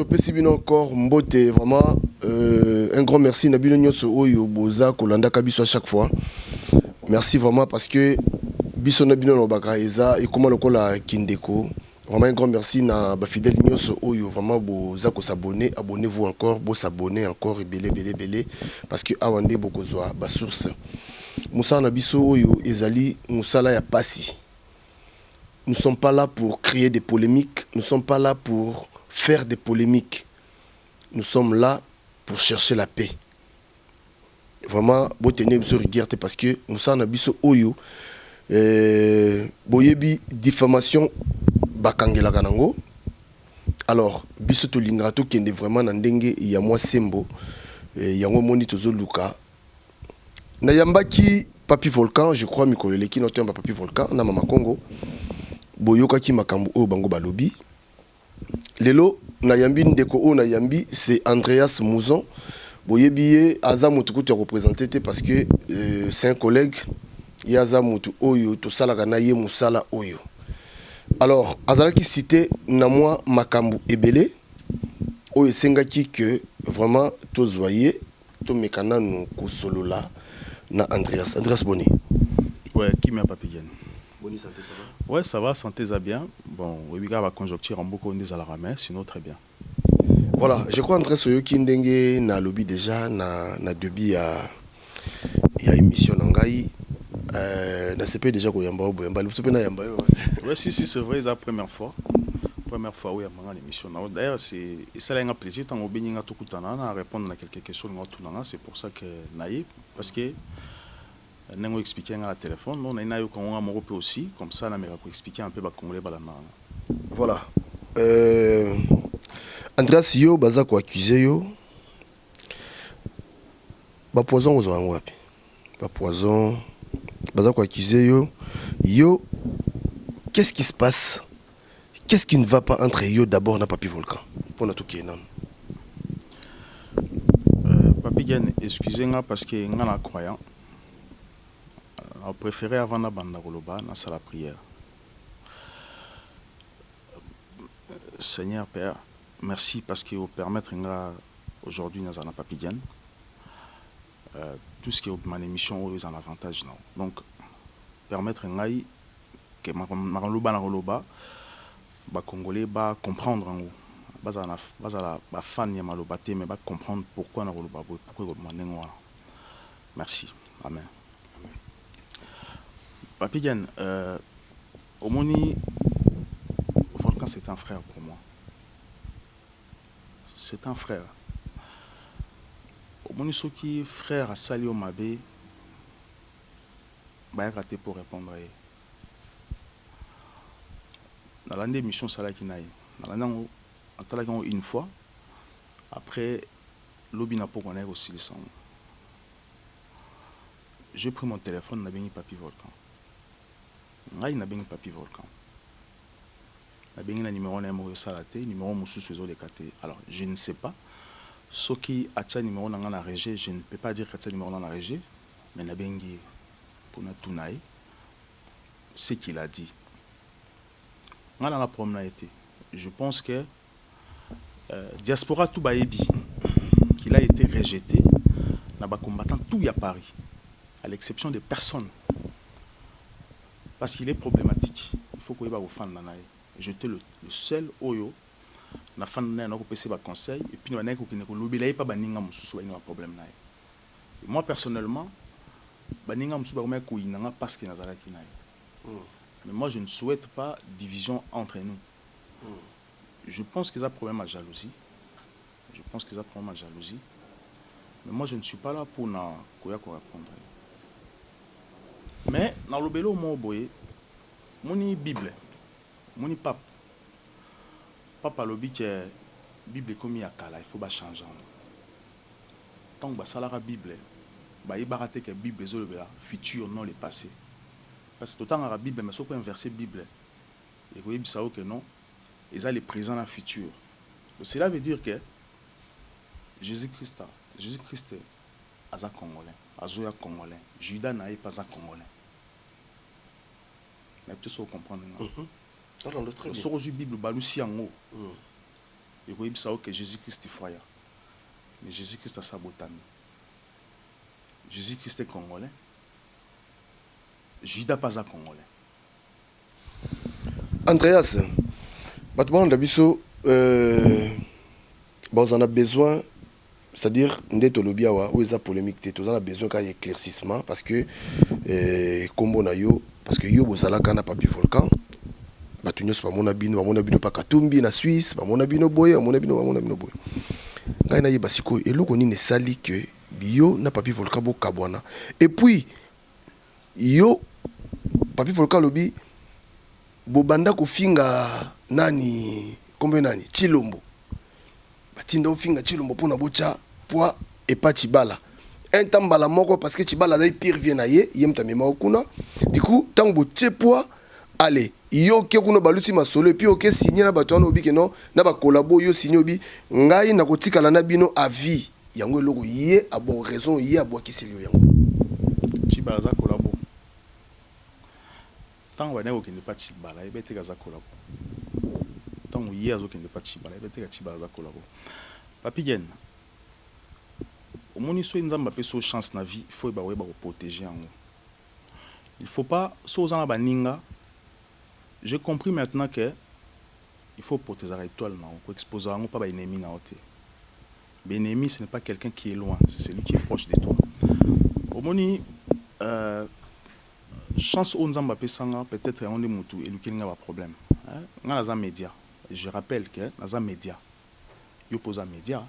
topesi bino encore mbote vraiment un grand merci na bino nyonso oyo boza kolanda kabiso à chaque fois. Merci vraiment parce que biso na bino lobaka eza et comment lokola kindeko. Vraiment un grand merci na ba fidèle nyonso oyo vraiment boza ko s'abonner, abonnez-vous encore, bo s'abonner encore et belé parce que awande bokozwa ba source. Moussa na biso oyo ezali musala ya pasi. Nous ne sommes pas là pour créer des polémiques, nous ne sommes pas là pour faire des polémiques. Nous sommes là pour chercher la paix. Vraiment, vous tenez une rigueur parce que nous sommes biso oyo boyebi diffamation bakangela kanango. Alors, biso to lingrato kende vraiment na ndenge ya moi sembo yango moni tozo luka. Na yambaki Papi Volcan, je crois mikolele ki noto yamba Papi Volcan na Mama Congo. Boyoka ki makambu o bango balobi. Lelo na yambi ndeko o na yambi c'est Andreas Mouzon. Boyebiye aza mutu ko te représenter parce que c'est un collègue. Il y a aza mutu oyo to sala kana ye musala oyo. Alors azala ki cité na moi makambu ebele oyo sengaki que vraiment to zoyer to mekana no ko solola na Andreas. Andreas Boni. Ouais, qui m'a Papi Diène. Boni santé ça va? Ouais, ça va, santé ça bien. Bon, oui, va conjoncture en beaucoup on à la ramène, sinon très bien. Voilà, je crois André Soyo qui ndenge na lobby déjà na debi ya émission nangai na CP déjà ko yamba obo yamba CP na yamba yo. Ouais, si c'est vrai, c'est la première fois. Première fois où il y a l'émission. D'ailleurs, c'est ça un plaisir tant au béninga tout kutana na répondre à quelques questions nanga, c'est pour ça que naïf parce que n'engo expliquer à la téléphone, non na yo kon amoro peu aussi, comme ça na mera ko expliquer un peu ba congolais ba la marana. Voilà. Andreas yo baza ko accuser yo ba poison aux wapi. Ba poison baza ko accuser yo qu'est-ce qui se passe? Qu'est-ce qui ne va pas entre yo d'abord na Papi Volcan pour notre qui est non? Papi Diène, excusez-moi parce que nga na croyant. On préférait avant la bande Roloba, dans la prière. Seigneur Père, merci parce que vous permettez aujourd'hui dans la Papi Diène tout ce qui est ma émission est en avantage. Donc, permettre que ma Roloba, les Congolais va comprendre en haut. Les fans de Maloba, mais va comprendre pourquoi Roloba, pourquoi merci. Amen. Papi Diène, Omoni Volcan, c'est un frère pour moi. C'est un frère. Omoni Soki, frère à Salio Mabé, bah raté pour répondre. Dans l'année mission Salaki Naï, dans l'année une fois, après, l'obi n'a pas connaît aussi le sang. J'ai pris mon téléphone, n'a bien Papi Volcan. Il n'a pas Papi Volcan. Il y a un numéro numéro alors, je ne sais pas. Ce qui a un numéro dans la régie, je ne peux pas dire qu'il y a un numéro dans la régie, mais il y a pour tout ce qu'il a dit. Je pense que Diaspora tout qu'il a été rejeté, n'a pas combattant tout y à Paris, à l'exception de personnes. Parce qu'il est problématique. Il faut que vous fan nanaï. J'étais le seul oyo na fan nanaï na ko pese ba conseil et puis na ko kineko lobela pas baninga mususu ba problème naï. Moi personnellement baninga mususu ba ko inanga parce que nazala ki naï. Mais moi je ne souhaite pas division entre nous. Je pense qu'ils ont un problème à jalousie. Je pense qu'ils ont un problème à jalousie. Mais moi je ne suis pas là pour na koya ko répondre. Mais dans le bélo, mon boy, mon Bible, mon pape, papa le dit que Bible comme il y a kala, il faut pas changer. Tant que ça la Bible, bah il baraté que Bible est le futur non le passé. Parce que tout temps la Bible, mais sauf un verset Bible, et vous voyez ça que non, ils ont le présent et le futur. Donc, cela veut dire que Jésus-Christ est un Congolais. Azoya Congolais, Judas n'est pas un Congolais. Mais tu sais comprendre. Sur la Bible, Balusi en haut. Et vous savez que Jésus-Christ est foyer. Mais Jésus-Christ a sabotami. Jésus-Christ est congolais. Judas pas à congolais. Andreas, on a besoin, c'est-à-dire, où est polémique, on a besoin d'un éclaircissement parce que, parce que yo bozalaka na papi volcan, batunyos pa mona bino pa Katumbi na Suisse, pa mona bino boy, mona bino boy. Ngai na yeba siko eloko nini sali que yo na papi volcan bo kabwana. Et puis yo papi volcan lobi bobanda ko finga nani kombe nani Chilombo. Batinda o finga Chilombo pona bocha poa et pas Chibala. Un temps bala moko parce que Chibala zai pire vient na ye, yem ta mema okuna. Du coup, tant bo poa allez, yo ke kuno balusi masolo et puis OK signer na bato obi ke non na ba collabo yo signer obi ngai na kotika la na bino à vie. Yango eloko ye a bon raison ye a boa kiselio yango. Chibala za collabo. Tant wana o kende pas Chibala, ebete ka za collabo. Tant ye azo kende pas Chibala, ebete ka Chibala za collabo. Papi Gen. Au moins so nzamba pe so chance na vie, il faut ba protéger yango. Il faut pas so za na baninga. J'ai compris maintenant que il faut protéger la étoile, pour exposer pas l'ennemi. L'ennemi, ce n'est pas quelqu'un qui est loin, c'est celui qui est proche de toi. Au moins, chance on zamba pesanga peut-être on est mutu et lui qui n'a pas problème. On a média. Je rappelle que dans un média, il pose un média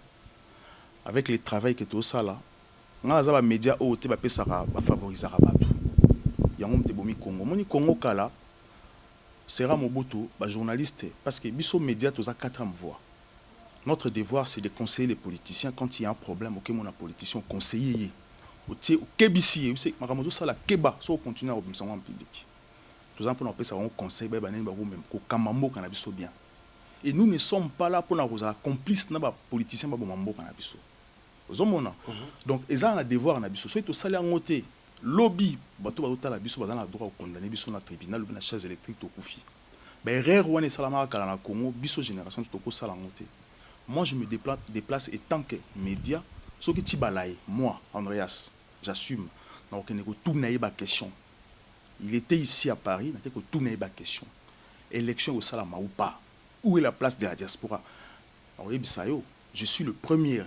avec le travail que tu as ça là. On a un média où tu vas favoriser rabatou. Il y a un petit bomi Congo. Moni Congo kala. Sera Mobutu, journaliste, parce que Bisso Média, tu as 4 voix. Notre devoir, c'est de conseiller les politiciens quand il y a un problème. Ok, mon politicien, conseiller. Au Kébissi, vous savez, Maramozo, ça la Kéba, ça continue à obtenir en public. Tout ça, pour nous appeler ça un conseil, même, qu'au Kamambo, Canabiso bien. Et nous ne sommes pas là pour nous complices de politiciens, Mambo, Canabiso. Vous avez donc, ils ont un devoir, Canabiso. Soit tout ça, les angotés. Lobby, bato la biso bazana droit au condamner biso na tribunal ou na chaise électrique to kufi. Ben rare wane salama kala na Congo biso génération to ko sala ngote. Moi je me déplace et tant que média soki tibalaye moi Andreas, j'assume na okene ko tout naïba question. Il était ici à Paris, na ko tout naïba question. Élection au salama ou pas. Où est la place de la diaspora? Alors bisayo, je suis le premier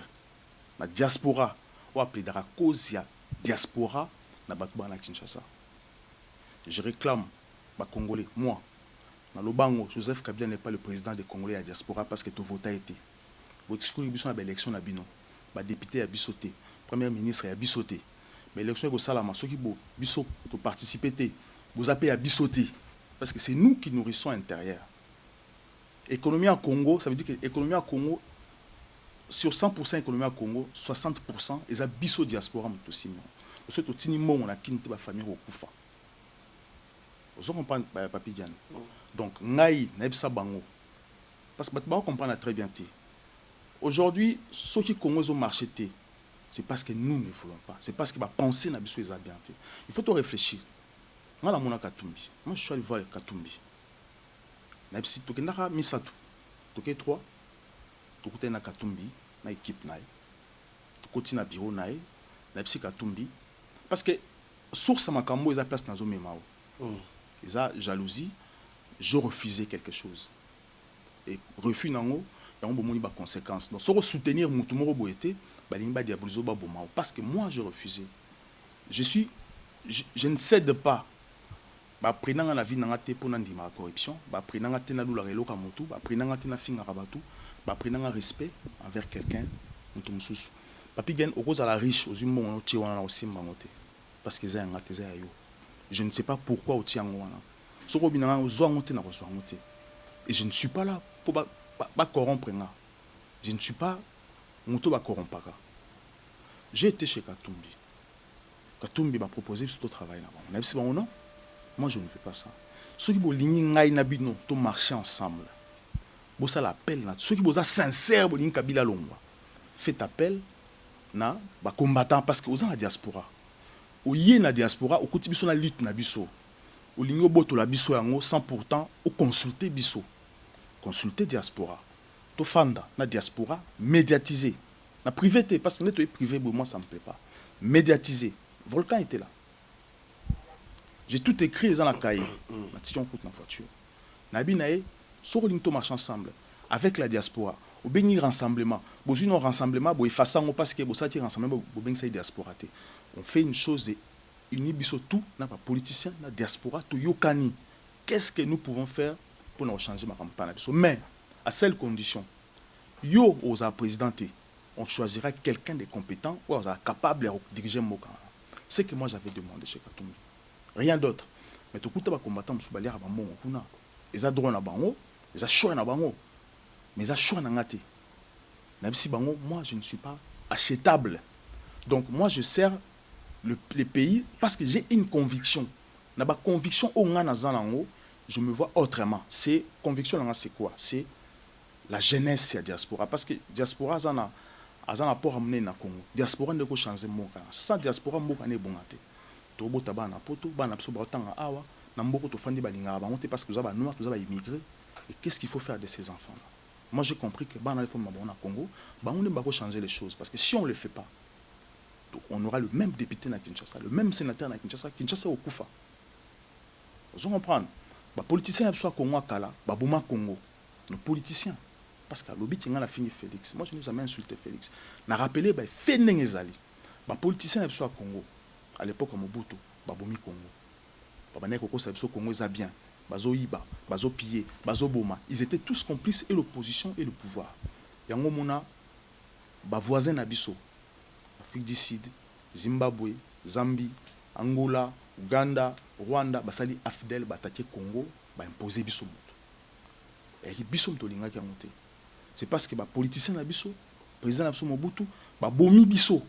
la diaspora ou appelé dara cause ya diaspora. Je réclame les Congolais, moi, dans le Bango, Joseph Kabila n'est pas le président des Congolais à la diaspora parce que tout vote a été. Vous excluez l'élection à Bino, le député a bissoté, le premier ministre a bissoté. Mais l'élection est Salama, ceux qui ont participé, vous appelez à bissoter parce que c'est nous qui nourrissons l'intérieur. Économie à Congo, ça veut dire que l'économie à Congo, sur 100% économie à Congo, 60% ils ont bisso diaspora. Parce que tout le monde a quitté la famille au Koufa. Vous comprenez, Papi Diane. Donc, Naï, Naïbsa Bango. Parce que vous comprenez très bien. Aujourd'hui, ceux qui Congos ont marché, c'est parce que nous ne voulons pas. C'est parce que la pensée n'a pas bien. Il faut réfléchir. Moi, je suis Katumbi. Moi, je suis allé voir Katumbi. Naïbsi, tu as mis ça tout. Tu as 3. Tu as Katumbi, na équipe Naï. Tu as bureau Naï. Naïbsi Katumbi. Parce que source à Makambo, ils ont place dans le même. Ils ont jalousie, je refusais quelque chose. Et refus nango, il y a des conséquences. Donc, si on soutenir Moutoumoro Boété, parce que moi, je refusais. Je ne cède pas. Prenant la vie dans la pour la corruption, prenant la tête dans la relo kamotu, prenant la tête dans finga rabatu, prenant un respect envers quelqu'un, Moutoumsous. Papi Gen, au cause à la riche, aux humains, on a aussi mangoté. Parce que je ne sais pas pourquoi au Tiangoana. Et je ne suis pas là pour corrompre. Je ne suis pas corrompre. J'ai été chez Katumbi. Katumbi m'a proposé ce travail là-bas. Non, moi je ne fais pas ça. Ceux qui ont marché ensemble, ça l'appel. Ceux qui sont sincères, faites appel na combattant parce que vous êtes la diaspora. Au yé na diaspora, au côté biso na lutte na biso. Au lingo boto la biso yango sans pourtant au consulter biso. Consulter diaspora. Tofanda, na diaspora, médiatisé. Na privé, parce que net privé, moi ça me plaît pas. Médiatisé. Volcan était là. J'ai tout écrit dans la cahier. Ma petite coûte ma voiture. Nabi nae, sokolinto marche ensemble avec la diaspora. Au béni rassemblement. Bozu non rassemblement, bo effaçant parce que bo ça qui rassemblement, bo béni ça diaspora. On fait une chose de unir biso tout, n'a pas politicien, na diaspora, tout yokani. Qu'est-ce que nous pouvons faire pour nous changer ma campagne? Mais à seule condition, yo aux présidentés, on choisira quelqu'un de compétent ou capable de diriger mon camp. C'est ce que moi j'avais demandé chez Katumbi. Rien d'autre. Mais tout le monde combattant musu balia ba mon kuna. Ils ont droit na bango, ils ont choix na bango. Mais ils ont choix na ngate. Na bisi bango, moi je ne suis pas achetable. Donc moi je sers les pays parce que j'ai une conviction. Na ba conviction au ngana zanango, je me vois autrement. C'est conviction là c'est quoi? C'est la jeunesse de la diaspora parce que diaspora zana azana pour amener na Congo. Diaspora ne peut changer mon cas. Sans diaspora mo kané bongate. To bota ba na poto, ba na biso ba tanga awa, na mboko to fandi ba linga ba monter parce que vous avez noir, vous avez immigré. Et qu'est-ce qu'il faut faire de ces enfants là? Moi j'ai compris que ba na il faut ma na Congo, ba on ne va pas changer les choses parce que si on le fait pas, on aura le même député na Kinshasa, le même sénateur na Kinshasa, Kinshasa au Koufa. Vous comprenez? Les politiciens sont Congo Kala, Babouma Congo. Nos politiciens. Parce que l'obit qui a fini Félix. Moi, je n'ai jamais insulté Félix. Je rappelé que Félix Ezali. Les politiciens sont Congo. À l'époque, Mobutu, Baboumi Congo. Babane Koko Sabso Congo est bien. Bazo Iba, Bazo Pillé, Bazo Boma. Ils étaient tous complices et l'opposition et le pouvoir. Yango Mona, voisin Nabiso, Afrique du Sud, Zimbabwe, Zambie, Angola, Uganda, Rwanda, basali afidèle bataké Congo, ba imposer biso moto. Et biso moto linga ki monté. C'est parce que ba politicien na biso, président na biso Mobutu, ba bomi biso,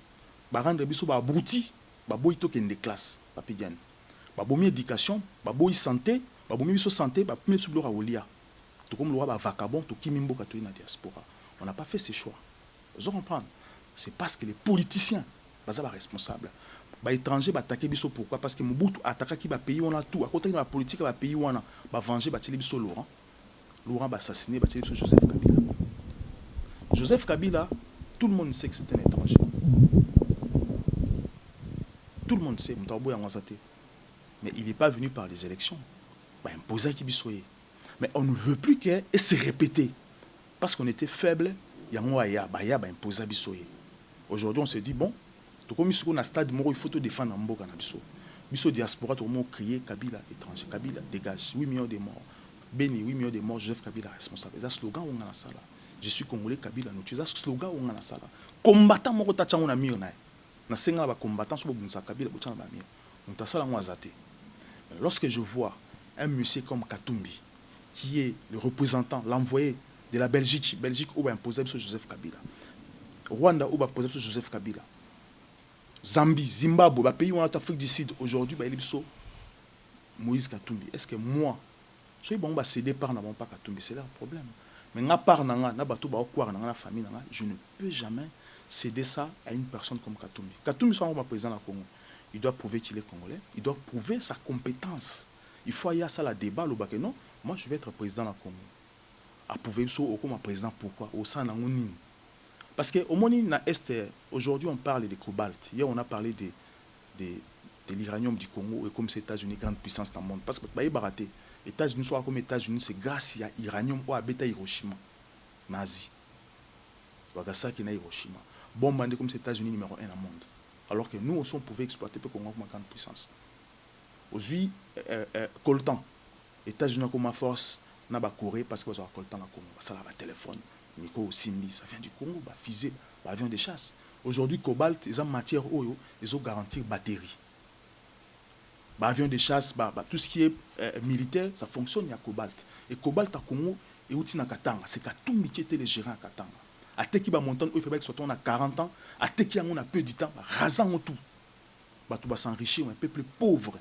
ba rendre biso ba abruti, ba boy to kende classe, ba pidiane. Ba bomi éducation, ba boy santé, ba bomi biso santé, ba premier biso blora olia. Tout comme le roi ba vacabon, to kimimbo katoyi na diaspora. On n'a pas fait ces choix. Vous comprenez? C'est parce que les politiciens, baza ba responsables. Les étrangers attaquent biso pourquoi? Parce que Mobutu attaque qui va payer on a tout. À côté de la politique va payer on a va venger va tirer biso Laurent. Laurent va assassiner va tirer biso Joseph Kabila. Joseph Kabila, tout le monde sait que c'est un étranger. Tout le monde sait Mutabo Yangwazate. Mais il n'est pas venu par les élections. Bah imposer qui bisoye. Mais on ne veut plus que et se répéter parce qu'on était faible. Yangwaya ba ya ba imposer bisoye. Aujourd'hui on se dit bon. Comme il stade, il faut te défendre en Mboka. Biso diaspora, tout le monde crier Kabila étranger. Kabila dégage. 8 millions de morts. Béni, 8 millions de morts, Joseph Kabila responsable. C'est un slogan où on a la salle. Je suis congolais, Kabila nous tue. C'est un slogan où on a la salle. Combattant, mon rotation, on a mis. Na senga ba combattant, sur le Kabila, on a mis. On a ça là, lorsque je vois un monsieur comme Katumbi, qui est le représentant, l'envoyé de la Belgique où va imposer sur Joseph Kabila. Rwanda où va imposer sur Joseph Kabila. Zambie, Zimbabwe, le pays où on a l'Afrique du Sud, aujourd'hui, Moïse Katumbi. Est-ce que moi, je suis cédé par n'avons pas Katumbi, c'est là le problème. Mais je ne peux jamais céder ça à une personne comme Katumbi. Katumbi soit un président du Congo. Il doit prouver qu'il est congolais, il doit prouver sa compétence. Il faut y avoir ça, le débat, le bac. Non, moi je vais être président du Congo. À prouver ça comme président, pourquoi? Au sein de parce qu'au moins, aujourd'hui, on parle de cobalt. Hier, on a parlé de l'uranium du Congo et comme c'est les États-Unis, grande puissance dans le monde. Parce que les États-Unis, soit comme les États-Unis, c'est grâce à l'uranium ou à Hiroshima. Nazi. Nagasaki na Hiroshima. Bon, comme c'est les États-Unis numéro 1 dans le monde. Alors que nous aussi, on pouvait exploiter le Congo comme une grande puissance. Aujourd'hui, coltan. Les États-Unis comme force, n'a pas Corée parce qu'ils ont coltan dans le Congo. Ça, là, téléphone. Nico Simbi, ça vient du Congo, bah, fusée, bah, avion de chasse. Aujourd'hui, cobalt, ils ont matière oyo, ils ont garanti batterie. Bah, avion de chasse, bah, tout ce qui est militaire, ça fonctionne, il y a cobalt. Et cobalt à Congo, et outil na Katanga, c'est Katumbi qui était le gérant à Katanga. À Teki ba montant, il faut que soit on a 40 ans, à Teki on a peu de temps, bah, rasant tout. Bah, tout va s'enrichir, un peuple pauvre.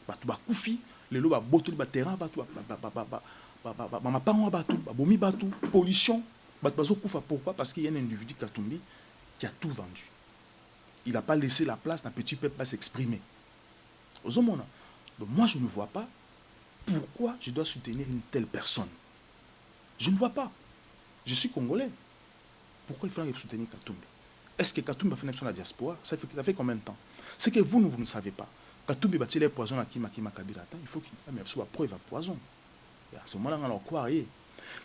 Bah, tout va koufi, les lots va botter le terrain, bah, tout pollution. Pourquoi? Parce qu'il y a un individu Katumbi qui a tout vendu. Il n'a pas laissé la place d'un petit peuple à s'exprimer. Donc moi, je ne vois pas pourquoi je dois soutenir une telle personne. Je ne vois pas. Je suis congolais. Pourquoi il faudrait soutenir Katumbi? Est-ce que Katumbi a fait une action à la diaspora? Ça fait combien de temps? C'est que vous ne savez pas. Katumbi a tiré poison à Kima Kabila. Il faut qu'il y ait une preuve de poison. Et à ce moment-là, on va croire.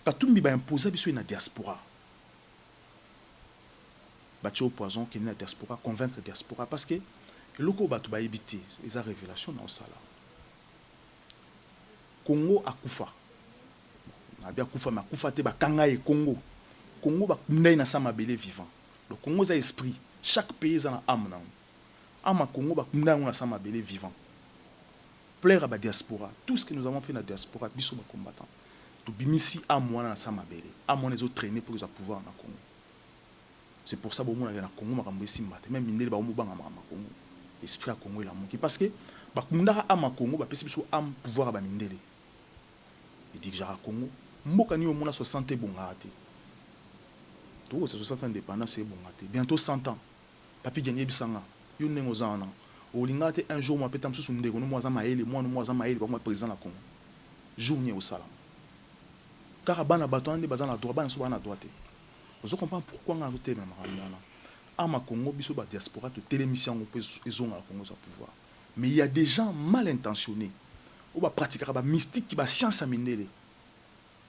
Katumbi a imposé la diaspora. Bâtir au poison qui est la diaspora, convaincre la diaspora. Parce que le loco va éviter les révélations dans ça. Congo a Koufa. A Koufa, mais Koufa te Kanga et Congo. Congo va na sama belé vivant. Le Congo a esprit. Chaque pays a une âme. Âme Congo va na sama belé vivant. Plaire à la diaspora. Tout ce que nous avons fait dans la diaspora, biso ma combattant. Tout bimisi à moi na sama belé. À moi les autres traîner pour qu'ils aient pouvoir dans le Congo. C'est pour ça que nous avons le Congo même Mindele ba Congo. Esprit à Congo la monki parce que ba kunda âme Congo ba pesi biso âme pouvoir ba Mindele. Il dit que jara Congo mboka ni au monde 60 bon raté. Tout c'est 60 ans d'indépendance c'est bon raté. Bientôt 100 ans. Papi gagné bisanga. Yo nengo zana. O lingate un jour moi petam sous ndeko no moi za maele moi za maele ba moi président la Congo. Jour ni au salam. Car bana bato ande bazana droit bana so bana droite. Vous comprenez pourquoi on a voté même à ma Congo biso ba diaspora te télémission au ils ont à Congo sa pouvoir. Mais il y a des gens mal intentionnés. On va pratiquer la mystique qui va science à Mindele.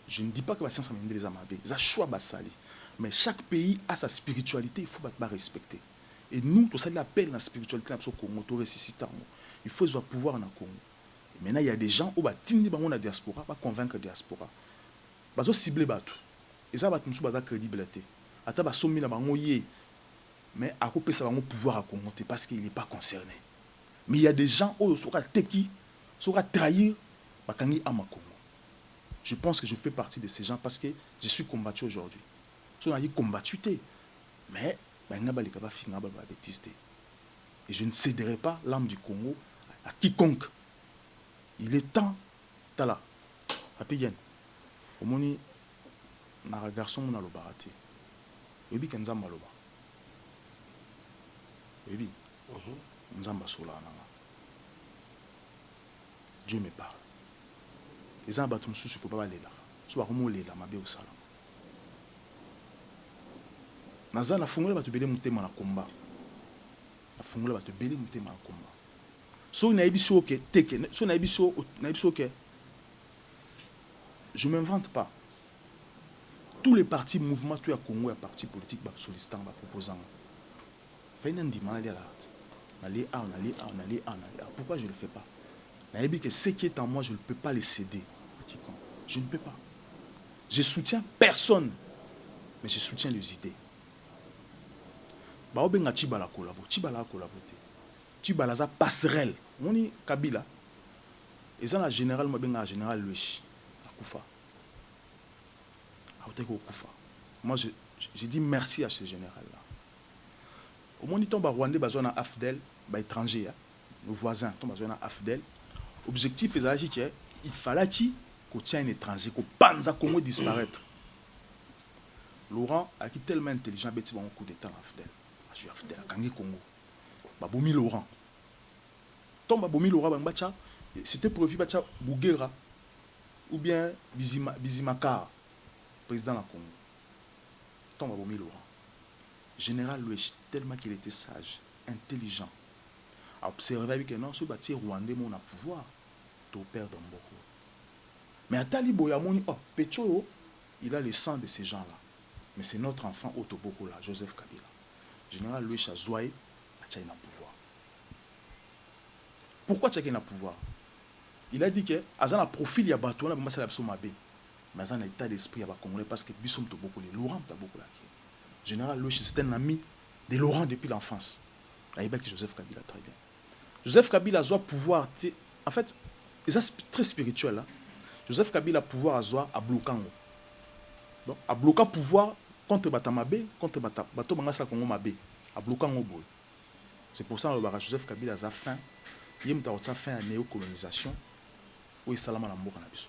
Je ne dis pas que la science à Mindele za mabe, za choix basali. Mais chaque pays a sa spiritualité, il faut pas respecter. Et nous, tout ça l'appelle la spiritualité au Congo, tout ressusciter. Il faut avoir pouvoir dans le Congo. Et maintenant il y a des gens au va tindi bango na diaspora, va convaincre la diaspora. Bazo cibler batu. Et ça va nous baza crédibilité. Ata ba somi na bango yé. Mais à côté ça va pouvoir à Congo parce qu'il n'est pas concerné. Mais il y a des gens qui sera teki, sera trahir bakangi à ma Congo. Je pense que je fais partie de ces gens parce que je suis combattu aujourd'hui. Je suis combattu, mais et je ne céderai pas l'âme du Congo à quiconque. Il est temps, tala, rapidement. Au moni, na garçon mon alo barati. Ebi kenzamba loba. Ebi, nzamba sola nanga. Dieu me parle. Les gens battent sous, il ne faut pas aller là. Soit comment les là, ma bien au salam. Naza na fungula batu bele mutema na combat. Na fungula batu bele mutema na combat. So na ebiso ke teke, so na ebiso ke je m'invente pas. Tous les partis mouvements tout à Congo, les partis politiques ba sollicitant ba proposant. Fait une demande là. Pourquoi je ne le fais pas? Que ce qui est en moi, je ne peux pas le céder. Je ne peux pas. Je soutiens personne, mais je soutiens les idées. Baobenga Tibala collabo, Tibala collaboté. Tibala za passerelle. Moni Kabila. Et ça la général moi benga général Louis Akoufa. Aoteko Akoufa. Moi je dis merci à ce général là. Au moins il tombe à Rwanda bazona Afdel, ba étranger, nos voisins tombe bazona Afdel. Objectif est que il fallait qu'il tient un étranger, que Panza Congo disparaître. Laurent a qui tellement intelligent, il a un coup d'état à Afdel. Je suis Afdel, à Kangi Congo. Baboumi Laurent. Tombe Baboumi Laurent, c'était prévu Bacha Bougera ou bien Bizimakar, président de la Congo. Tombe Baboumi Laurent. Général Louis, tellement qu'il était sage, intelligent, a observé que non, ce bâti rwandais, mon a pouvoir. Tout perdre beaucoup. Mais à Talibo, Petro, il a le sang de ces gens-là. Mais c'est notre enfant Otoboko là, Joseph Kabila. Général Louis Chazouaï, il a un pouvoir. Pourquoi il a un pouvoir? Il a dit que, à un profil, il y a un bateau, mais à un état d'esprit, il y a un Congolais parce que Bissom Toboko, Laurent Toboko là. Général Louis, c'est un ami de Laurent depuis l'enfance. Il a dit Joseph Kabila très bien. Joseph Kabila a pouvoir, en fait, c'est très spirituel. Là. Joseph Kabila a pouvoir à bloquer. Donc, à bloquer pouvoir contre Batamabe, contre Bato Bangasa Congo Mabe, à bloquer en boy. C'est pour ça que Joseph Kabila a faim. Il y a fin à la néocolonisation. Où il salama la mort en abisso.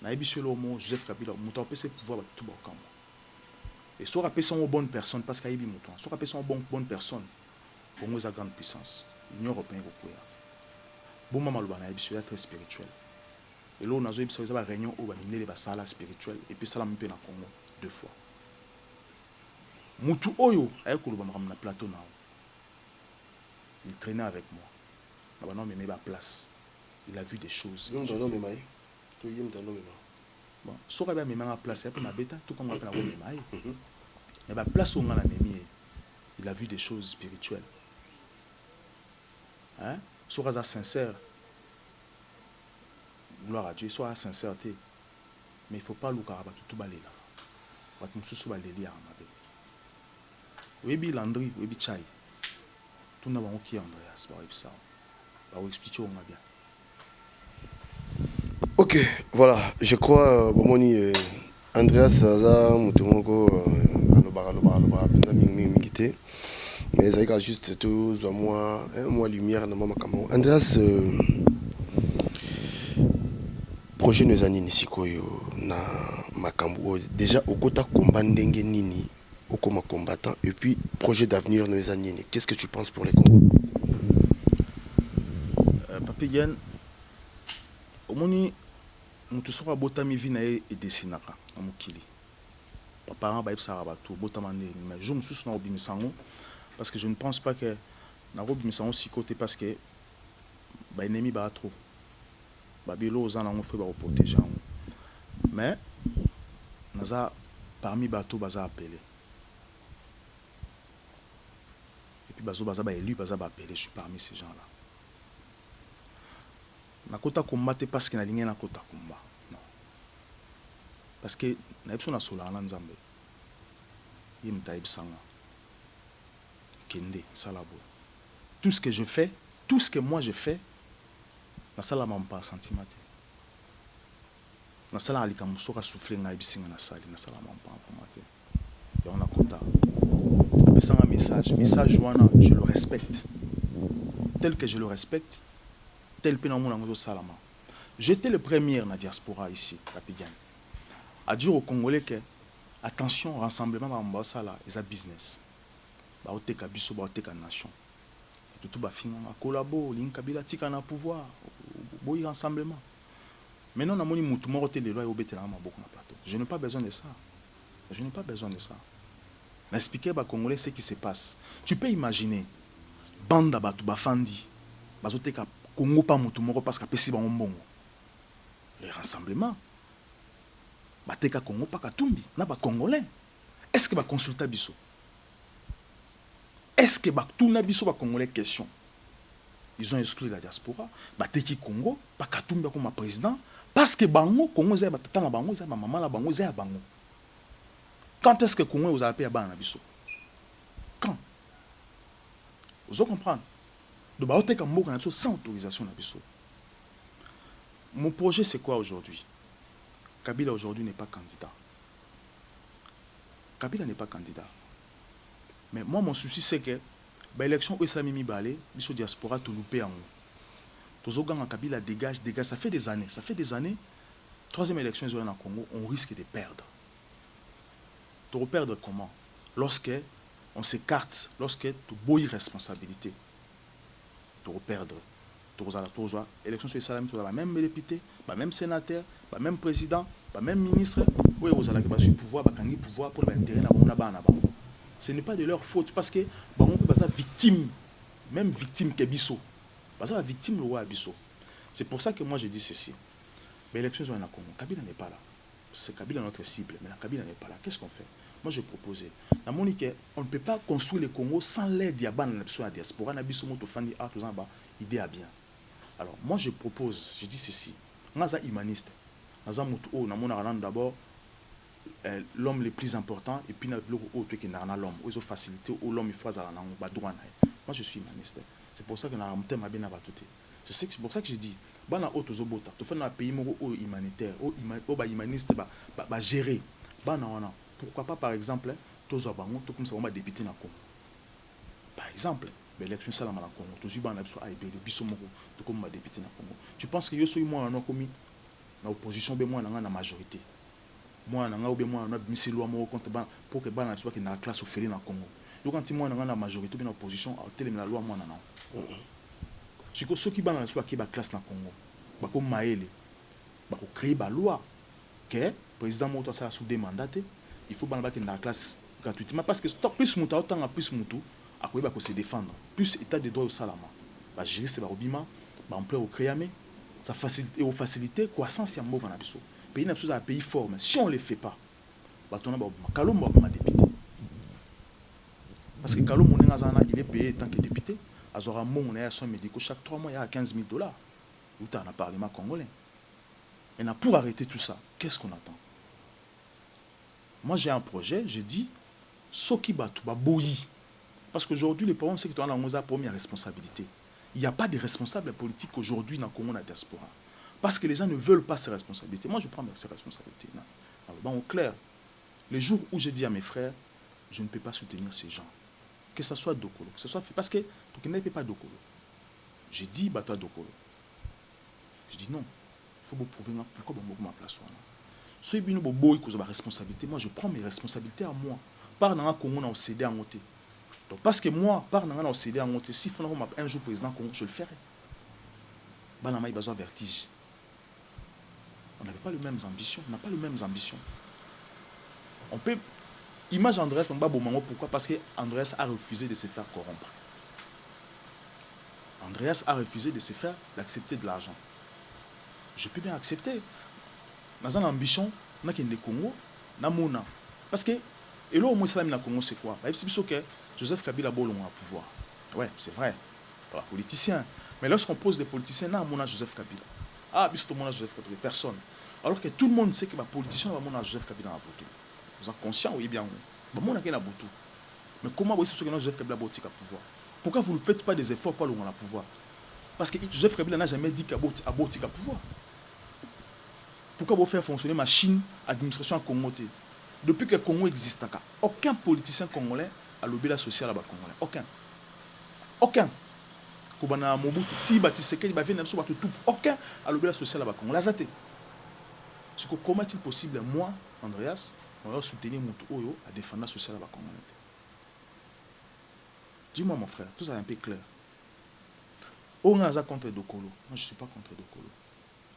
Na ebisso le mot Joseph Kabila, mouton peut se pouvoir tout bas comme. Et soit rappelé son bonne personne parce qu'il y a mouton. Soit rappelé son bonne personne pour nous à grande puissance. L'Union européenne au pouvoir. Bon maman le bana ebisso est très spirituel. Et là, on a eu une réunion où on a mis les salas spirituelles et puis ça l'a mis dans le Congo 2 fois. Moutou Oyo, na plateau na. Il traînait avec moi. Non, mais ma place. Il a vu des choses. Non, non, mais maï. Tu y es dans le bon, so ka ba me ma place, pour ma bêta, tout comme on appelle la maï. Mais ma place où on a la mémie, il a vu des choses spirituelles. Hein? Soit sincère. Gloire à Dieu, soit sincérité. Mais il ne faut pas louer tout balé là. On va tout balé là. Oui, Landry, oui, Chai. Tout n'a pas qui Andreas, ça. On va expliquer bien. Ok, voilà, je crois que Andreas Zaza Mutumoko alobara mingite mais ça a juste tout moi lumière dans ma caméra. Andreas projet nous anini sikoyo na makambo déjà au kota combat ndenge nini au comme combattant et puis projet d'avenir nous anini. Qu'est-ce que tu penses pour les combats? Papi Gen omoni mutu soka botami vi na ye edesinaka na mokili baparent bayebisaka bato botama ndeni mais jour mosusu na kobimisa yango parce que je ne pense pas que na kobimisa yango sikoyo te parce que baennemi baa trop babilo oza nango fo bakoprotege yango mais naza parmi bato baza appelé et puis baza baélu baza baappelé, je suis parmi ces gens là. Nakota combattre parce que na ligne na kota combat. Non. Parce que na epso na sola na nzambe. Yim taib sanga. Kende salabo. Tout ce que je fais, tout ce que moi je fais, na sala mam pas sentiment. Na sala alika musoka souffler nga ibisinga na sali na sala mam pas informaté. Et on a kota. C'est un message wana, je le respecte. Tel que je le respecte. Tel que nous salama. J'étais le premier dans la diaspora ici, à dire aux Congolais que attention, rassemblement dans Mbasala, c'est un business. Ba oteka biso ba oteka nation. Tout ba finga collabo, l'inkabila tika na pouvoir, boy rassemblement. Maintenant na moni mutu moko te le loi obetela maboko na plateau. Je n'ai pas besoin de ça. Je n'ai pas besoin de ça. M'expliquer ba Congolais ce qui se passe. Tu peux imaginer banda batu bafandi, bazoteka Congo pas mutu moko parce que pesi ba mbongo. Les rassemblements. Bateka Congo pas katumbi, na ba Congolais. Est-ce que ba consulta biso? Est-ce que ba tuna biso ba Congolais question? Ils ont exclu la diaspora, bateki Congo, pas katumbi comme président parce que bango Congo zé batata na bango zé maman na bango zé bango. Quand est-ce que Congo vous a appelé à ban na biso? Quand? Vous comprenez? De baoteka mboka na biso sans autorisation na biso. Mon projet c'est quoi aujourd'hui? Kabila aujourd'hui n'est pas candidat. Kabila n'est pas candidat. Mais moi mon souci c'est que l'élection où ça mimi balé, biso diaspora tout loupé en haut. Tozoganga Kabila dégage, ça fait des années. Troisième élection ils ont en Congo, on risque de perdre. Tu reperdre comment? Lorsque on s'écarte, lorsque tu bois responsabilité. Tu reperdre. L'élection sur les salariés, tu as même député, même sénateur, même président, même ministre. Oui, vous allez pouvoir pour l'intérêt de ce n'est pas de leur faute parce que on peut passer victime, même victime que Bisso. Parce que la victime le roi Bisso. C'est pour ça que moi je dis ceci. L'élection sur la Congo, Kabila n'est pas là. C'est Kabila notre cible, mais la Kabila n'est pas là. Qu'est-ce qu'on fait? Moi je proposais. On ne peut pas construire le Congo sans l'aide de la diaspora. Idée à bien. Alors, moi, je propose, je dis ceci. Moi, je suis humaniste. D'abord, l'homme le plus important, et puis l'homme qui facilité, l'homme il faut moi, je suis humaniste. C'est pour ça que c'est pour ça que je dis, tu fais un pays humanitaire, humaniste, gérer. Pourquoi pas, par exemple, tu comme ça, on va député dans le Congo. Par exemple, l'élection ça la Congo, tu as député dans Congo. Tu penses que je suis moi en opposition, moi dans la majorité. Moi dans pour que bana soit dans la classe offerée dans Congo. Donc quand moi dans la majorité dans opposition, la loi moi non. Si ceux qui bana soit qui ba classe dans Congo, ba comme maele. créer la loi que le président Moto a sous des mandats, il faut que dans la classe gratuitement parce que plus Moto autant plus Moto à quoi il se défendre, plus état de droit au salama. Bah juriste ba robima, ba emploi au créamé, ça facilite croissance en Mboka na biso. Pays n'a besoin d'un pays fort mais si on le fait pas, bah ton ba Kalombo ba député. Parce que Kalombo il est payé tant que député, azora mon na son médical chaque 3 mois il y a $15 000. Où tu as un parlement congolais. Et pour arrêter tout ça, qu'est-ce qu'on attend? Moi, j'ai un projet, j'ai dit, Soki Batu, Baboyi. Parce qu'aujourd'hui, les parents, c'est que tu as la première responsabilité. Il n'y a pas de responsables politiques aujourd'hui dans le Congo, dans la diaspora. Parce que les gens ne veulent pas ces responsabilités. Moi, je prends ces responsabilités. Alors, bon, au clair, les jours où j'ai dit à mes frères, je ne peux pas soutenir ces gens. Que ce soit Dokolo, que ce soit fait. Parce que tu ne peux pas Dokolo. J'ai dit, Batu Dokolo. Je dis non, il faut prouver pourquoi je ma place. Si je suis la responsabilité, moi je prends mes responsabilités à moi. Par dans le Congo, on a cédé en côté. Donc parce que moi, par dans le cédé en côté, si il faut un jour président Congo, je le ferai. Il y a besoin de vertige. On n'avait pas les mêmes ambitions. On n'a pas les mêmes ambitions. On peut. Image Andrés, pourquoi? Parce qu'Andrés a refusé de se faire corrompre. Andreas a refusé de se faire, d'accepter de l'argent. Je peux bien accepter. Dans une ambition, on a le Congo, on a Mona. Parce que, et là, au moins, le Congo, c'est quoi? C'est que Joseph Kabila a le pouvoir. Ouais, c'est vrai. Pas politicien. Mais lorsqu'on pose des politiciens, on a Joseph Kabila. Ah, puis tout le monde a Joseph Kabila. Personne. Alors que tout le monde sait que les politiciens ont Joseph Kabila dans la boutou. Vous êtes conscient, oui, bien. Bon, on a la boutou. Mais comment vous savez que Joseph Kabila a le pouvoir? Pourquoi vous ne faites pas des efforts pour avoir le pouvoir? Parce que Joseph Kabila n'a jamais dit qu'il a le pouvoir. Pourquoi vous faire fonctionner ma Chine, administration Congo? Depuis que le Congo existe, aucun politicien congolais a lobby la sociale à Congolais. Aucun. Aucun. Aucun a lobby la sociale à Congolais. Comment est-il possible, moi, Andreas, on va soutenir mon Oyo à défendre la sociale à Congolais? Dis-moi, mon frère, tout ça est un peu clair. On a contre Dokolo. Moi, je ne suis pas contre Dokolo.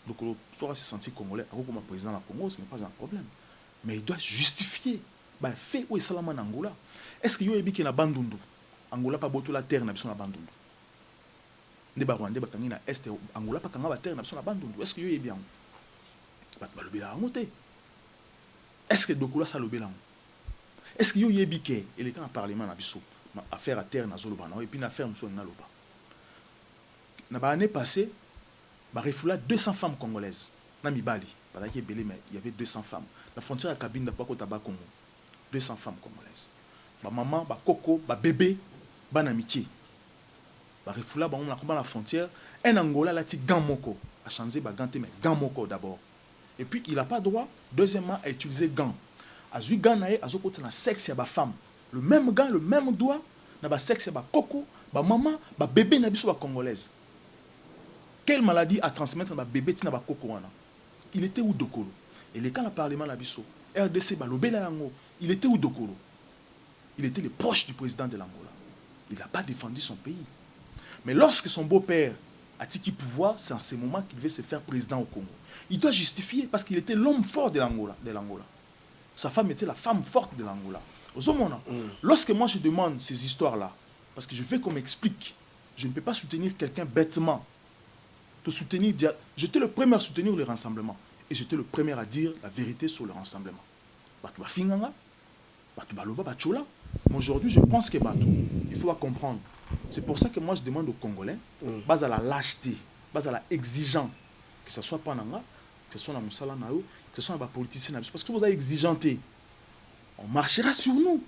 Dokolo, soit se sentir congolais, comme président de la Congo, ce n'est pas un problème. Mais il doit justifier. Bah, fait où est Salama en Angola? Est-ce qu'il y a un na Bandundu? Angola pas boto la terre na biso na Bandundu. Ne ba Rwanda ba kangina est Angola pas kanga ba terre na biso na Bandundu. Est-ce qu'il y a bien? Ba lobela ngote. Est-ce que Dokolo ça lobela? Est-ce qu'il y a biké et les quand parlement na biso affaire à terre na zoloba na et puis na affaire muso na loba. Na ba année passée ba refoula 200 femmes congolaises na Mibali. Parce qu'il y avait 200 femmes. La frontière à Kabinda pas au tabac Congo. 200 femmes congolaises. Ba maman, ba coco, ba bébé, ba amitié. Ba refoula ba on a la frontière. Un Angola la ti Gamoko a changé ba ganté mais Gamoko d'abord. Et puis il n'a pas droit deuxièmement à utiliser gant. Azu gant naé azo côté na sexe ya ba femme. Le même gant, le même doigt na ba sexe ya ba coco, ba maman, ba bébé na biso ba congolaise. Quelle maladie à transmettre na ba bébé ti na ba coco wana? Il était où Dokolo? Et les quand le parlement la biso, RDC balobela yango, il était où Dokolo? Il était le proche du président de l'Angola. Il n'a pas défendu son pays. Mais lorsque son beau-père a tiki pouvoir, c'est en ce moment qu'il devait se faire président au Congo. Il doit justifier parce qu'il était l'homme fort de l'Angola. Sa femme était la femme forte de l'Angola. Lorsque moi je demande ces histoires-là, parce que je veux qu'on m'explique, je ne peux pas soutenir quelqu'un bêtement. J'étais le premier à soutenir le rassemblement. Et j'étais le premier à dire la vérité sur le rassemblement. Mais aujourd'hui, je pense que il faut comprendre. C'est pour ça que moi, je demande aux Congolais, base à la lâcheté, base à la exigence, que ce soit pas Nanga, que ce soit dans Moussala Nao, que ce soit dans les politiciens, parce que vous avez exigenté, on marchera sur nous.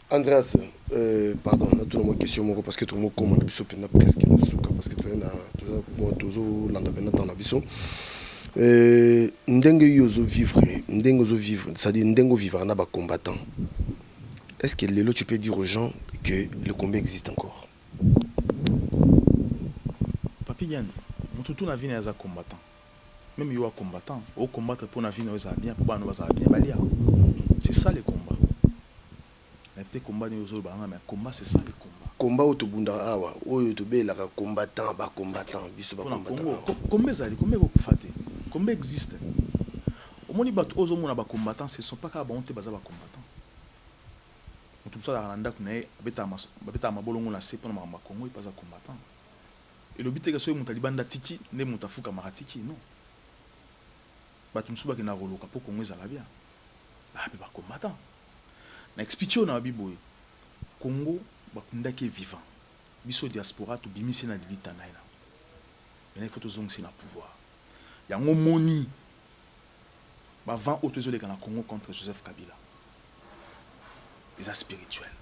Andreas, pardon, on a tout le question parce que tout le monde commande presque parce que tout dans la vision. Ndengo yozo vivre, c'est-à-dire ndengo vivre na ba combattant. Est-ce que Lélo, tu peux dire aux gens que le combat existe encore? Papi Yann, mon tout na vie n'est pas combattant. Même yo combattant, au combattre pour na vie n'est pas bien, pour ba no bien balia. C'est ça le combat. Mais peut-être combat n'est pas mais combat c'est ça le combat. Combat au tobunda awa, au tobe la combattant, ba combattant, biso ba combattant. Combien ça, combien vous faites? Combien existe? Au moins, les combattants, ce ne sont pas qu'à bonté baza combattants. Tout ça, dans le Congo, il pas combattant. Et le but est que ce Taliban tiki, ne mutafuka maratiki, non. Batumsuba qui n'a roloka pour Congo Zalabia. Bah, il pas combattant. Na expliqué na biboy. Congo, bakunda qui est vivant. Biso diaspora, tu bimisi na lilita naina. Mais il faut que tu na pouvoir. Il y a un moni. Avant autorisé le Congo contre Joseph Kabila. Les spirituels.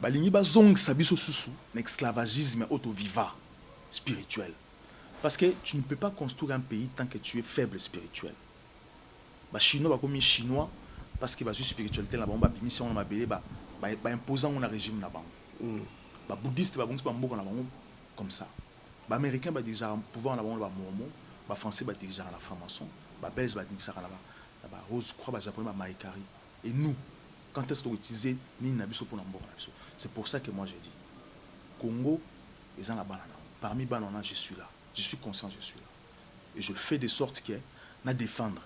Balingi ba zong sabiso susu, l'esclavagisme auto-viva spirituel. Parce que tu ne peux pas construire un pays tant que tu es faible spirituel. Ba chinois ba comme chinois parce que ba spiritualité là ba mission na mabele ba imposant un régime na bango. Ba bouddhiste ba bongi ba mboka na bango comme ça. Ba américain ba déjà pouvoir na bango ba mormon, ba français ba déjà la franc-maçon, ba belge ba déjà la ba rose croix ba japonais ba maïkari. Et nous, quand est-ce qu'on utilise ni nabiso pour n'importe quoi? C'est pour ça que moi j'ai dit Congo et en la banane. Parmi banana je suis là. Je suis conscient, je suis là. Et je fais de sorte que na défendre.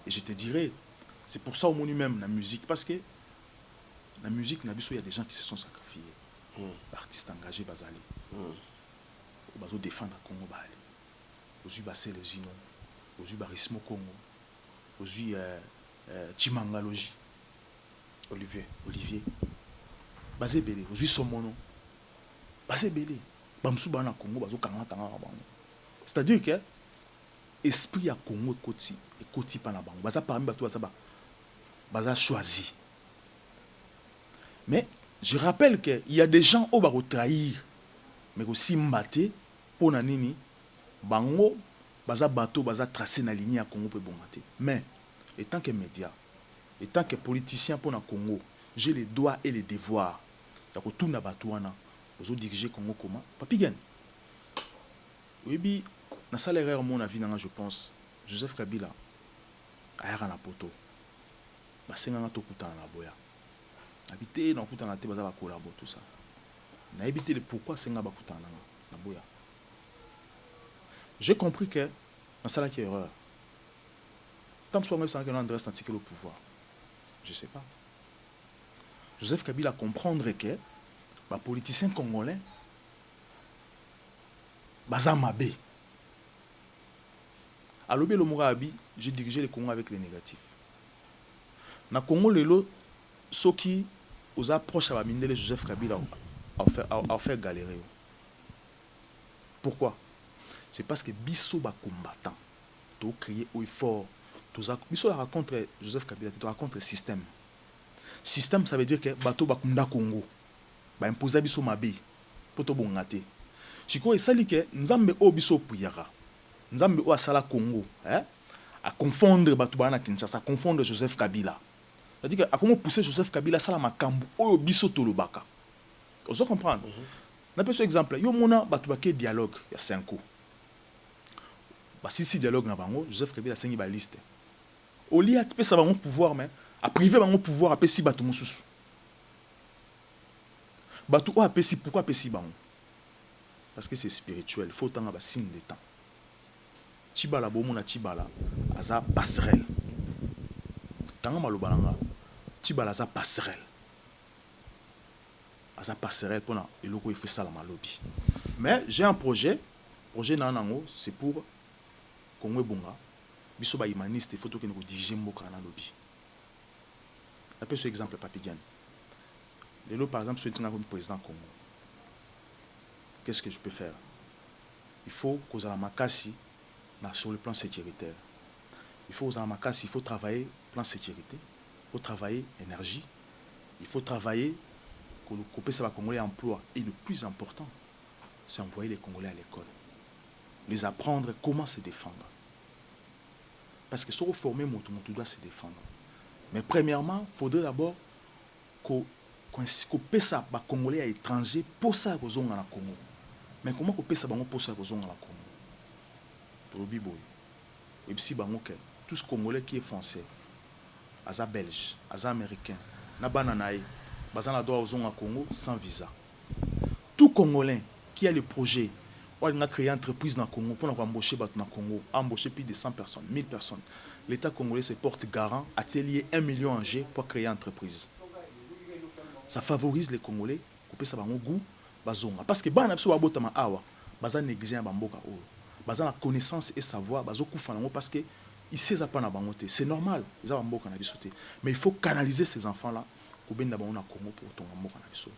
Et je te dirais, c'est pour ça au monu même la musique, parce que la musique nabiso il y a des gens qui se sont sacrifiés. Artistes engagés bazali. Bazo défendre Congo bali. Ozu basé les Gino, ozu barismo Congo, ozu Chimangaloji. Olivier. Basé belé, ozu Somono. Basé belé. Bamsou bana Congo bazo kanga bango. C'est-à-dire que esprit à Congo et koti pana bango. Baza parmi bato baza choisi. Mais je rappelle que il y a des gens au baro trahir mais aussi mbaté pour nanini bango baza bateau baza tracé na ligne à Congo pour bongaté. Mais étant que média, étant que politicien pour na Congo, j'ai les droits et les devoirs. Donc tout na batouana, aux diriger Congo comment? Papigen. Oui, na salaire mon avis je pense, Joseph Kabila a na poto. Ba senga to kutana na boya. Habité na kutana te baza ba collabo tout ça. Na évité le pourquoi senga ba kutana na boya. J'ai compris que dans ça là qui est erreur. Tant que soit même ça que Andrés n'a tiré le pouvoir. Je sais pas. Joseph Kabila comprendre que les politiciens congolais baza mabe. À l'obé le Mourabi, j'ai dirigé le Congo avec les négatifs. Na Congo lelo ceux qui aux approches à Mindele Joseph Kabila a fait galérer. Pourquoi? C'est parce que biso ba combattant to créer au fort biso la rencontre Joseph Kabila tu rencontre système. Système ça veut dire que bato ba kunda Congo ba imposer biso mabe poto bongate. Chiko esali que nzambe o biso puyaka. Nzambe o asala Congo à confondre bato bana Kinshasa, à confondre Joseph Kabila. C'est-à-dire que a comment pousser Joseph Kabila sala makambu o biso tolobaka. Vous comprendre? Na peso exemple yo mona bato ba ke dialogue ya 5 ans. Bah si dialogue na bango Joseph Kabila sengi ba liste. Au lieu de ça va pouvoir mais à priver bango pouvoir à pesi bato mosusu. Bato o a pesi pourquoi pesi bango? Parce que c'est spirituel, faut tanga ba signe de temps. Tibala bomona tibala aza passerelle. Tanga malobalanga tibala aza passerelle. Aza passerelle pour na eloko il faut ça la malobi. Mais j'ai un projet nanango c'est pour Congo bonga. Biso ba humaniste il faut que nous diriger mboka na lobi. Appelle ce exemple Papigan. Lelo par exemple, je suis comme président Congo. Qu'est-ce que je peux faire? Il faut qu'aux Alamakasi sur le plan sécuritaire. Il faut aux Alamakasi, il faut travailler plan sécurité, il faut travailler énergie, il faut travailler pour couper ça va Congolais emploi. Et le plus important, c'est envoyer les Congolais à l'école. Les apprendre comment se défendre. Parce que si on forme tu dois se défendre. Mais premièrement, il faudrait d'abord qu'on puisse ça les Congolais à l'étranger pour ça qu'ils ont en Congo. Mais comment on peut ça pour ça qu'ils ont en Congo? Pour le biboy. Et puis si tous les Congolais qui est français, aza belge, aza américain, na bananaï, bazana droit aux en Congo sans visa. Tout Congolais qui a le projet, on a créé une entreprise dans le Congo pour embaucher dans le Congo, embaucher plus de 100 personnes, 1000 personnes. L'État congolais se porte garant, atelier 1 million en G pour créer une entreprise. Ça favorise les Congolais, couper ça goût, bazonga. Parce que ban abso abotama awa, baza négliger bamboka o. Baza la connaissance et savoir, bazo kufanango parce que ils sait ça pas na bangote. C'est normal, ils ont bamboka na bisoté. Mais il faut canaliser ces enfants là pour ben d'abord na Congo pour ton bamboka na biso.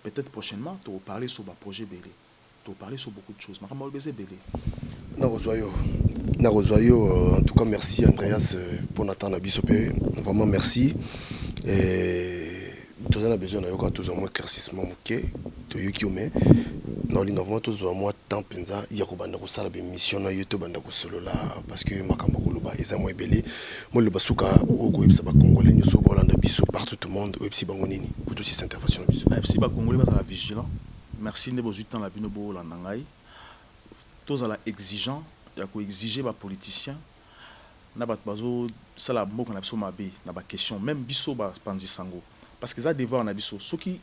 Peut-être prochainement, tu vas parler sur le projet Belé. Tu vas parler sur beaucoup de choses. Mais comment Belé Narozoyo, en tout cas, merci Andreas pour Nathan Abisopé. Vraiment merci. Et tu as besoin de un éclaircissement. Tu as normalement, tu as un temps penza. Il y a une mission na YouTube solo là parce que makamba koloba ezamo ebele. Moi le basuka au websa ba congolais ñu so bolanda biso partout tout le monde websi bangonini pour toutes ces interventions biso. Websi ba congolais ba la vigilant. Merci ne bozu temps la bino bo la nangai. Tous à la exigeant, il y a ko exiger ba politicien. Na ba bazo sala moko na biso mabe na ba question même biso ba panzi sango parce que ça devoir na biso soki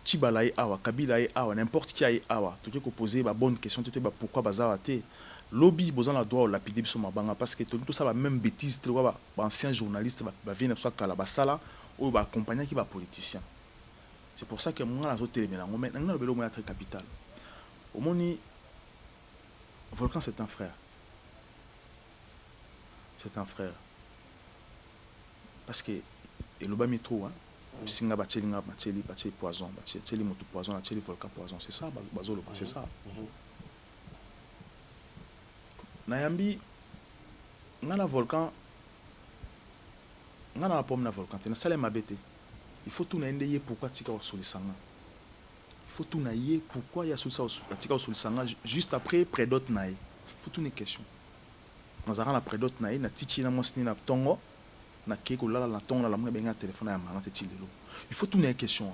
Tibalaï awa, Kabila awa, n'importe qui aïe awa, tu peux poser la bonne question, tu te dis pourquoi bazar até. Lobby, besoin la droit lapider sur ma banga parce que tout ça va même bêtise, tu vois, ancien journaliste va venir soit kalabasala ou va accompagner qui va politicien. C'est pour ça que moi la autre télé on met le bélo très capital. Au moni Volcan c'est un frère. C'est un frère. Parce que et le bas métro hein. Singa batelinga bateli bateli poison bateli moto poison bateli volcan poison c'est ça bazolo c'est ça nayambi ngana volcan ngana la pomme na volcan te na sale mabete il faut tout na ndeye pourquoi tika solisanga il faut tout na yé pourquoi ya solisa tika solisanga juste après prédote na il faut tout une question nazara la prédote na na tiki na mosni na tongo na keko lala la tonga la mona benga téléphone ya mama te tilelo il faut tourner une question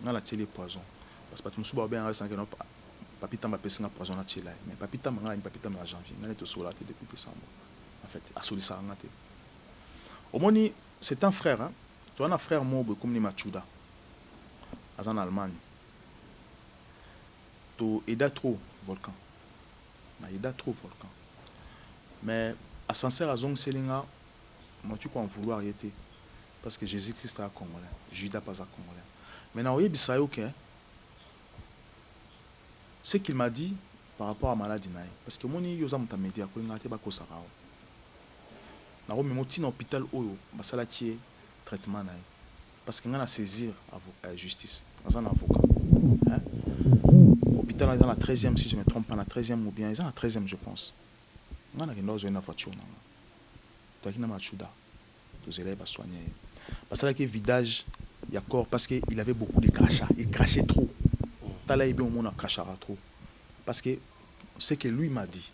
na la télé poison parce que tu me souba bien avec ça que papita m'a pesé na poison na télé mais papita m'a ni papita m'a janvier na te sola te depuis décembre en fait à soli ça ngate au moni c'est un frère hein tu as un frère mobo comme ni machuda en Allemagne to aida trop volcan na aida trop volcan mais à sincère à zong selinga moi tu peux en vouloir arrêter parce que Jésus-Christ est congolais Judas pas congolais maintenant oui bisayo que ce qu'il m'a dit par rapport à maladie naï parce que moi ni yoza mutamédia ko ngate ba ko sarao na ko moti na hôpital oyo basala tie traitement naï parce que ngana saisir avocat justice dans un avocat hein hôpital dans la 13e si je me trompe pas la 13e ou bien ils ont la 13e je pense ngana ke ndozo na voiture nanga to kina machuda to zele ba soigner parce que vidage il y a corps parce que il avait beaucoup de crachats il crachait trop tala bien au monde a crachara trop parce que ce que lui m'a dit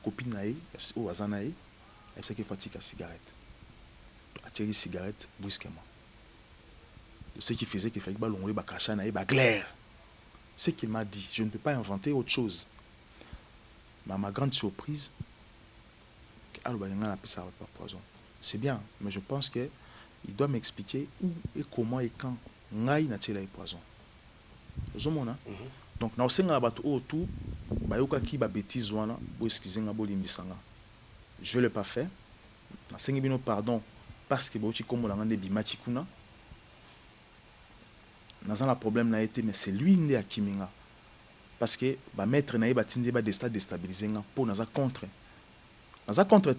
copine naï ou azanaï elle sait qu'il fatigue la cigarette attirer cigarette brusquement ce qui faisait qu'il fallait ballon ba crachat naï ba glaire ce qu'il m'a dit je ne peux pas inventer autre chose mais à ma grande surprise c'est bien, mais je pense qu'il doit m'expliquer où et comment et quand ngai na tela poison. Donc na osenga bato autour ba yoka ki ba bêtise wana bo excusez nga bo limbisanga. Je l'ai pas fait. Na sengi bino pardon parce que bo ti komo la ngande bimachi kuna. Na za la problème na été mais c'est lui ndé akiminga. Parce que ba maître na ba tinde ba déstabiliser nga pour na za contre.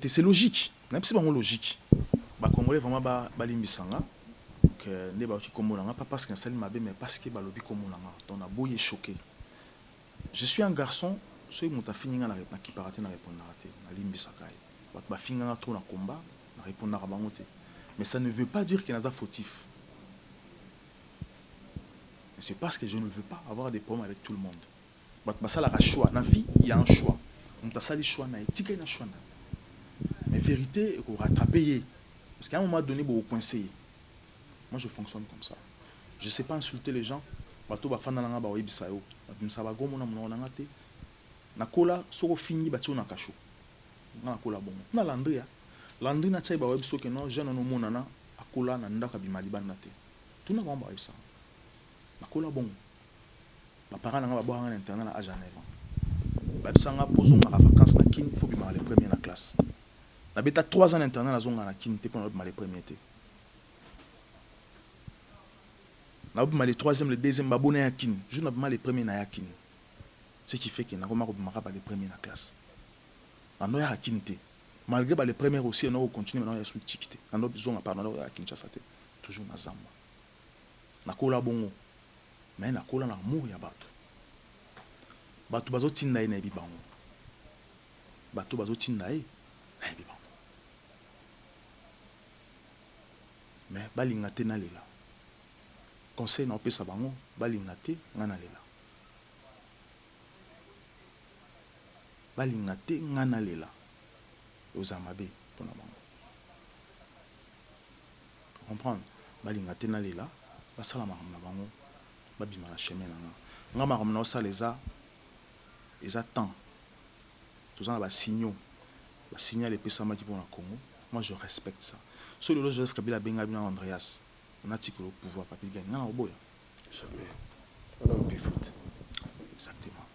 C'est logique, même si c'est logique. Les Congolais vraiment balimbisanga que ne ba komolanga pas parce qu'un salim mabé mais parce que balobi komolanga. On a beau y choqué. Je suis un garçon, ceux qui ont fini na qui paraté na répondre raté, na limbisaka. Ba finga trop na combat, na répondre na bangote. Mais ça ne veut pas dire qu'il y a fautif. C'est parce que je ne veux pas avoir des problèmes avec tout le monde. Ba ça la choix, na vie, il y a un choix. On t'a sali choix na éthique na choix. Mais vérité, il faut rattraper. Parce qu'à un moment donné, il faut coincer. Moi, je fonctionne comme ça. Je ne sais pas insulter les gens. Bato ba fana nga ba webisayo. Ba ba gomo na mona nga te. Na kola soko fini ba na kasho. Na kola bon. Na Landria. Landri na chai ba webiso ke non jeune no mona na akola na ndaka bimali ban na te. Tout na ba webisa. Na kola bon. mes parents n'ont pas un internat à Genève. Babsanga posons ma vacances na kin, il faut que les premiers na classe. Na beta 3 ans d'internat na zonga na kin, t'es pas les premiers té. Na bima les 3e, le 2e babona ya kin, je na bima les premiers na ya kin. Ce qui fait que na goma bima les premiers na classe. Na no ya kin té. Malgré les premiers aussi, on a continué maintenant à switch tikité. On a besoin pardon à Kinshasa té. Toujours na zamba. Na kola bongo. Mais na kola na amour ya bato. Bato bazo tinda na yebi bango. Bato bazo tinda na yebi bango. Mais balinga te na lela. Conseil na opesa bango, balinga te ngana lela. Balinga te ngana lela. Ozamabe pour na bango. Comprendre? Balinga te na lela, basala makambo na bango, babima na chemin na nga. Nga makambo na osala eza temps. Tous en ba signaux. Ba signal epesama ki pour na Congo. Moi je respecte ça. Sur le Joseph Kabila benga bina Andreas. On a tiré au pouvoir papi gagne. Non oboya. Jamais. On a un peu foot. Exactement.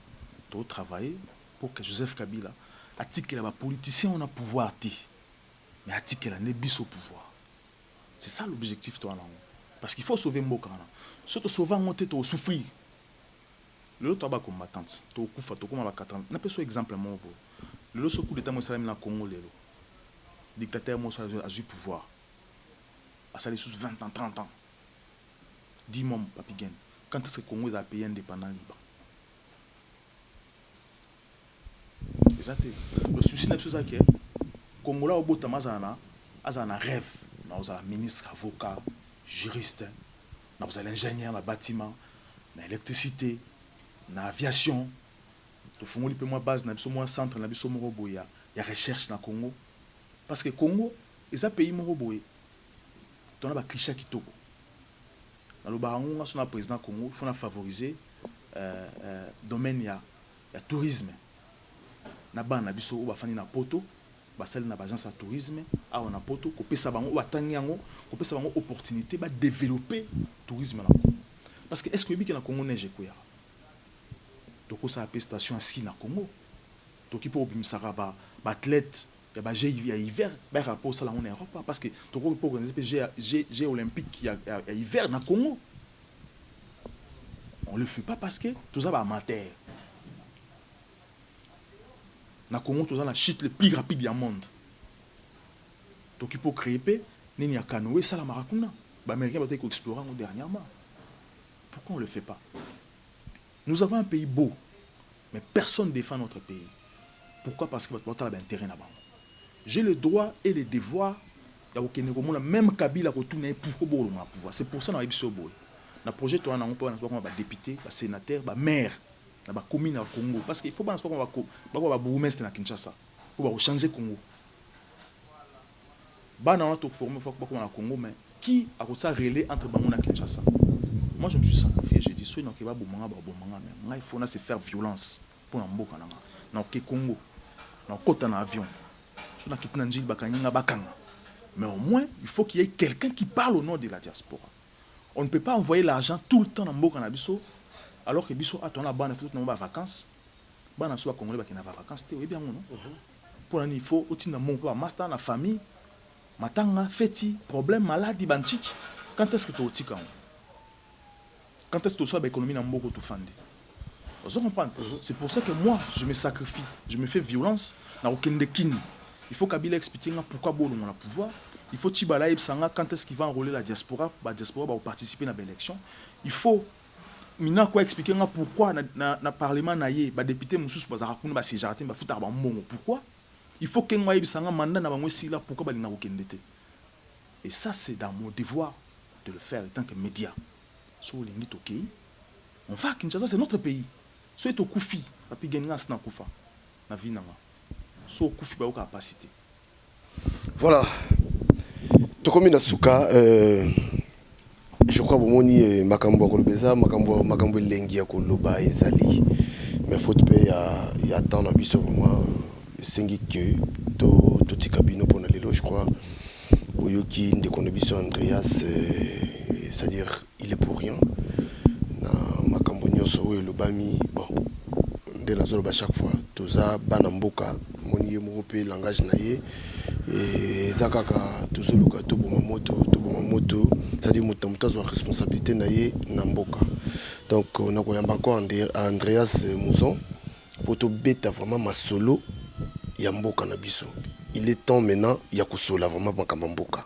Tu travailler pour que Joseph Kabila attique la politicien on a pouvoir té. Mais attique la nebis au pouvoir. C'est ça l'objectif toi là. Parce qu'il faut sauver Mboka. Surtout sauver on te souffrir. Le autre ba combattante. To kufa to koma ba 4 na peso exemple mon bo. Le so coup d'état mo salam na Congo lelo. Dictateur mo a eu pouvoir. À ça les sous 20 ans, 30 ans. Dis-moi papi Gen, quand est-ce que le Congo a payé indépendant libre? Exact. Le souci n'est pas ça que Congo là au bout de Mazana, azana rêve. Nous avons ministre, avocat, juriste, nous avons l'ingénieur, le bâtiment, l'électricité, l'aviation. Tout le monde peut moi base, moi centre, na biso morobo ya recherche na Congo. Parce que Congo, ils ont pays morobo. On a un cliché qui toque. Dans le barangon, on a président Congo, il faut favoriser le domaine du tourisme. Na ba na biso ba fani na poto, ba sali na agence de tourisme, a on a poto, ko pesa bango ba tangiango, ko pesa bango opportunité ba développer tourisme na Congo. Parce que est-ce que biki na Congo neige ko ya? Toko sa station à ski na Congo. Toki po bimisara ba athlète il y a hiver, ben rapport ça là en Europe parce que tu peux organiser Jeux olympiques il y a hiver dans Congo. On le fait pas parce que tout ça va amateur. Dans Congo tout ça la chute le plus rapide du monde. Donc il faut créer nini ya canoë ça la marakuna. Ba américain va explorer dernièrement. Pourquoi on le fait pas? Nous avons un pays beau mais personne ne défend notre pays. Pourquoi? Parce que votre intérêt là-bas. J'ai le droit et le devoir de même Kabila pour pouvoir. C'est pour ça que nous avons un projet de député, de sénateur, de maire, de commune au Congo. Parce qu'il faut pas qu'on va bourgmestre à Kinshasa. Il faut changer le Congo. On a formé au Congo, mais qui a relais entre Bango et Kinshasa? Moi je me suis sacrifié, j'ai dit, soit il faut se faire violence pour Mboka. Dans le Congo, dans le côté en avion. Mais au moins, il faut qu'il y ait quelqu'un qui parle au nom de la diaspora. On ne peut pas envoyer l'argent tout le temps dans Mboka Nabiso, alors que Biso a ton abonné fait toutes nos vacances. Bana soit congolais qui n'a pas vacances, oui bien non. Pour il faut aussi dans mon master na famille, matanga, feti, problème, maladie, bantique. Quand est-ce que tu es au tika? Quand est-ce que tu sois l'économie dans Mboka tout fandi? Vous comprenez? C'est pour ça que moi, je me sacrifie, je me fais violence dans aucun de kin. Il faut Kabila expliquer pourquoi on a le pouvoir. Il faut Tibala Ibsanga quand est-ce qu'il va enrôler la diaspora. La diaspora va participer à l'élection. Il faut Mina quoi expliquer pourquoi na parlement naïe, ba député Moussous Bazarakun ba Sejarate ba futar ba mbongo. Pourquoi? Il faut que moi Ibsanga mandat na bango si là pourquoi ba lina okendete. Et ça c'est dans mon devoir de le faire en tant que média. So lingi tokei. On va à Kinshasa, c'est notre pays. So est au Koufi, papi gengas na Koufa. Na vinanga. Capacité. Voilà. Tokomi Nasuka, je crois que Moni Makambo Kolobeza, Makambo Lengia Koloba et Zali. Mais il faut y attendre un peu vraiment. Sengi que to tikabino pour aller je crois. Oyoki Ndekonobiso Andreas, c'est-à-dire il est pour rien. Na Makambo nyonso oyo lobami bon nde nazoloba chaque fois toza bana mboka moni ye moko pe langage na ye eza kaka tozoluka toboma moto c'est-à-dire moto na moto azwa responsabilité na ye na mboka. Donc nakoyamba encore Andreas Mouzon po tobeta vraiment masolo ya mboka na biso. Il est temps maintenant ya kosola vraiment makambo mboka.